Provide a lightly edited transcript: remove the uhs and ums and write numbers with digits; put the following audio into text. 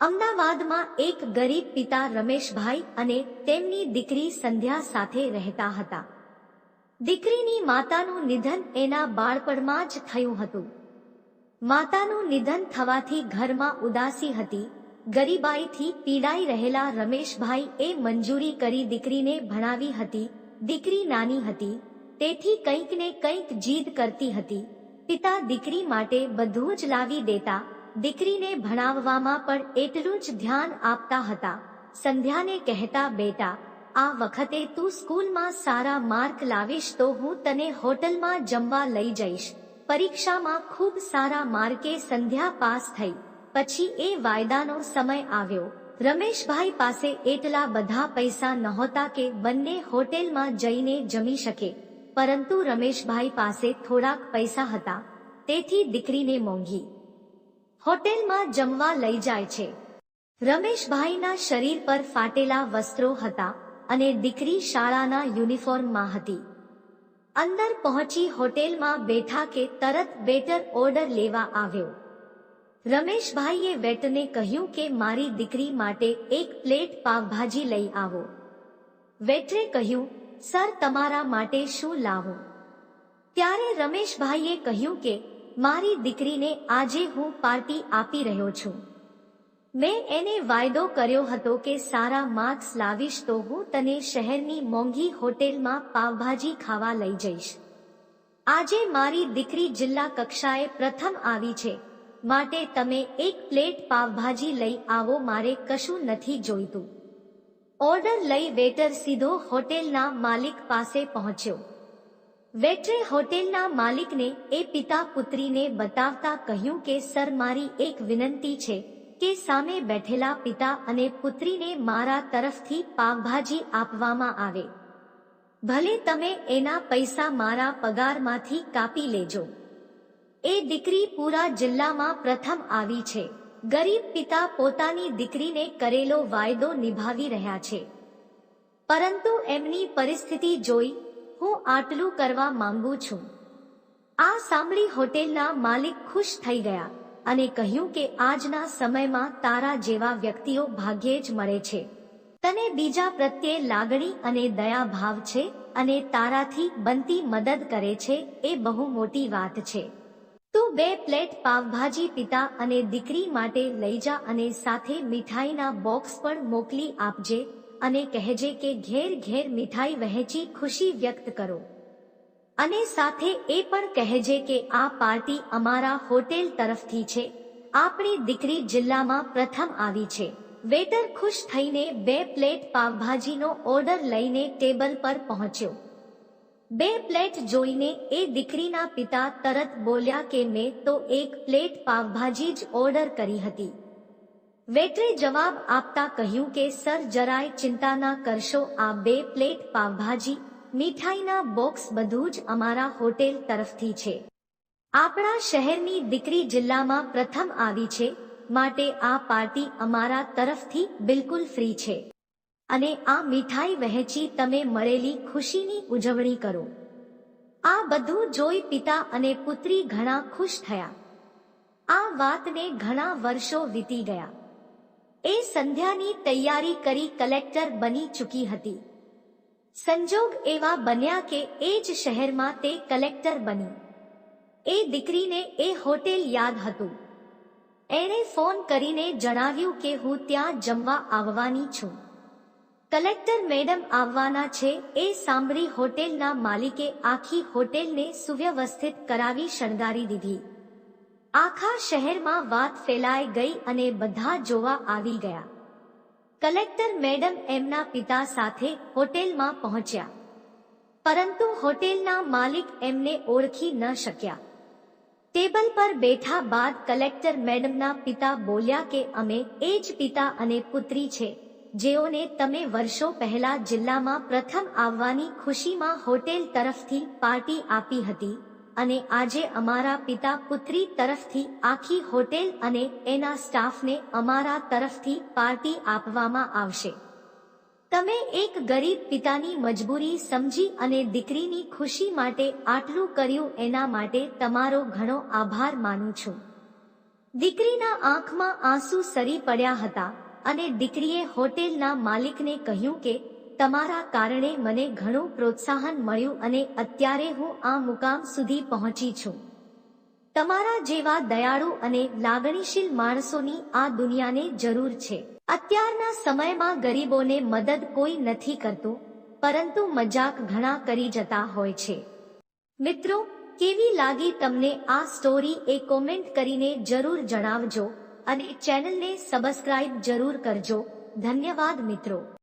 અમદાવાદમાં એક ગરીબ પિતા રમેશભાઈ અને તેમની દીકરી સંધ્યા સાથે રહેતા હતા. દીકરીની માતાનું નિધન એના બાળપણમાં જ થયું હતું. માતાનું નિધન થવાથી ઘરમાં ઉદાસી હતી. ગરીબાઈથી પીડાઈ રહેલા રમેશભાઈ એ મંજૂરી કરી દીકરીને ભણાવી હતી. દીકરી નાની હતી, તેથી કંઈક ને કંઈક જીદ કરતી હતી. પિતા દીકરી માટે બધું જ લાવી દેતા. દીકરીને ભણાવવામાં પણ એટલું જ ધ્યાન આપતા હતા. સંધ્યાને કહેતા, બેટા, આ વખતે તું સ્કૂલમાં સારા માર્ક લાવીશ તો હું તને હોટલમાં જમવા લઈ જઈશ. પરીક્ષામાં ખૂબ સારા માર્કે સંધ્યા પાસ થઈ. પછી એ વાયદાનો સમય આવ્યો. રમેશભાઈ પાસે એટલા બધા પૈસા નહોતા કે બંને હોટેલમાં જઈને જમી શકે, પરંતુ રમેશભાઈ પાસે થોડાક પૈસા હતા, તેથી દીકરીને મોંઘી હોટેલમાં જમવા લઈ જાય છે. રમેશભાઈના શરીર પર ફાટેલા વસ્ત્રો હતા અને દીકરી શાળાના યુનિફોર્મમાં હતી. અંદર પહોંચી હોટેલમાં બેઠા કે તરત વેટર ઓર્ડર લેવા આવ્યો. રમેશભાઈએ વેટરને કહ્યું કે મારી દીકરી માટે એક પ્લેટ પાવભાજી લઈ આવો. વેટરે કહ્યું, સર, તમારા માટે શું લાવું? ત્યારે રમેશભાઈએ કહ્યું કે મારી દીકરીને આજે હું પાર્ટી આપી રહ્યો છું. મેં એને વાયદો કર્યો હતો કે સારા માર્ક્સ લાવીશ તો હું તને શહેરની મોંઘી હોટેલમાં પાવભાજી ખાવા લઈ જઈશ. આજે મારી દીકરી જિલ્લા કક્ષાએ પ્રથમ આવી છે, માટે તમે એક પ્લેટ પાવભાજી લઈ આવો. મારે કશું નથી જોઈતું. ઓર્ડર લઈ વેટર સીધો હોટેલના માલિક પાસે પહોંચ્યો. વેટરે હોટેલના માલિકને એ પિતા પુત્રીને બતાવતા કહ્યું કે સર, મારી એક વિનંતી છે કે સામે બેઠેલા પિતા અને પુત્રીને મારા તરફથી પાવભાજી આપવામાં આવે. ભલે તમે એના પૈસા મારા પગારમાંથી કાપી લેજો. એ દીકરી પૂરા જિલ્લામાં પ્રથમ આવી છે. ગરીબ પિતા પોતાની દીકરીને કરેલો વાયદો નિભાવી રહ્યા છે, પરંતુ એમની પરિસ્થિતિ જોઈ હું આટલું કરવા માંગુ છું. આ સાંભળી હોટેલના માલિક ખુશ થઈ ગયા અને કહ્યું કે આજના સમયમાં તારા જેવા વ્યક્તિઓ ભાગ્યે જ મળે છે. તને બીજા પ્રત્યે લાગણી અને દયા ભાવ છે અને તારાથી બનતી મદદ કરે છે, એ બહુ મોટી વાત છે. તું 2 પ્લેટ પાવભાજી પિતા અને દીકરી માટે લઈ જા અને સાથે મીઠાઈના બોક્સ પણ મોકલી આપજે અને કહેજે કે ઘેર ઘેર મીઠાઈ વહેંચી ખુશી વ્યક્ત કરો. અને સાથે એ પણ કહેજે કે આ પાર્ટી અમારા હોટેલ તરફથી છે. આપણી દીકરી જિલ્લામાં પ્રથમ આવી છે. વેટર ખુશ થઈને 2 પ્લેટ પાવભાજીનો ઓર્ડર લઈને ટેબલ પર પહોંચ્યો. 2 પ્લેટ જોઈને એ દીકરીના પિતા તરત બોલ્યા કે મેં તો 1 પ્લેટ પાવભાજી જ ઓર્ડર કરી હતી. વેટરે જવાબ આપતા કહ્યું કે સર, જરાય ચિંતા ના કરશો. આ 2 પ્લેટ પાવભાજી, મીઠાઈના બોક્સ બધું જ અમારા હોટેલ તરફથી છે. આપણા શહેરની દીકરી જિલ્લામાં પ્રથમ આવી છે, માટે આ પાર્ટી અમારા તરફથી બિલકુલ ફ્રી છે. અને આ મીઠાઈ વહેંચી તમે મળેલી ખુશીની ઉજવણી કરો. આ બધું જોઈ પિતા અને પુત્રી ઘણા ખુશ થયા. આ વાતને ઘણા વર્ષો વીતી ગયા. એ સંધ્યાની તૈયારી કરી કલેક્ટર બની ચૂકી હતી. સંજોગ એવા બન્યા કે એ જ શહેરમાં તે કલેક્ટર બની. એ દીકરીને એ હોટેલ યાદ હતું. એણે ફોન કરીને જણાવ્યું કે હું ત્યાં જમવા આવવાની છું. કલેક્ટર મેડમ આવવાના છે. એ સાંભળી હોટેલના માલિકે આખી હોટેલને સુવ્યવસ્થિત કરાવી શણગારી દીધી. આખા શહેરમાં વાત ફેલાઈ ગઈ અને બધા જોવા આવી ગયા. કલેક્ટર મેડમ એમના પિતા સાથે હોટેલમાં પહોંચ્યા, પરંતુ હોટેલના માલિક એમને ઓળખી ન શક્યા. ટેબલ પર બેઠા બાદ કલેક્ટર મેડમના પિતા બોલ્યા કે અમે એ જ પિતા અને પુત્રી છે જેઓને તમે વર્ષો પહેલા જિલ્લામાં પ્રથમ આવવાની ખુશીમાં હોટેલ તરફથી પાર્ટી આપી હતી, અને આજે અમારા પિતા પુત્રી તરફથી આખી હોટેલ અને એના સ્ટાફને અમારા તરફથી પાર્ટી આપવામાં આવશે. તમે એક ગરીબ પિતાની મજબૂરી સમજી અને દીકરીની ખુશી માટે આટલું કર્યું, એના માટે તમારો ઘણો આભાર માનું છું. દીકરીના આંખમાં આંસુ સરી પડ્યા હતા અને દીકરીએ હોટેલના માલિકને કહ્યું કે તમારા કારણે મને ઘણું પ્રોત્સાહન મળ્યું અને અત્યારે હું આ મુકામ સુધી પહોંચી છું. તમારા જેવા દયાળુ અને લાગણીશીલ માણસોની આ દુનિયાને જરૂર છે. અત્યારના સમયમાં ગરીબોને મદદ કોઈ નથી કરતું, પરંતુ મજાક ઘણા કરી જતા હોય છે. મિત્રો, કેવી લાગી તમને આ સ્ટોરી એ કોમેન્ટ કરીને જરૂર જણાવજો અને ચેનલને સબસ્ક્રાઇબ જરૂર કરજો. ધન્યવાદ મિત્રો.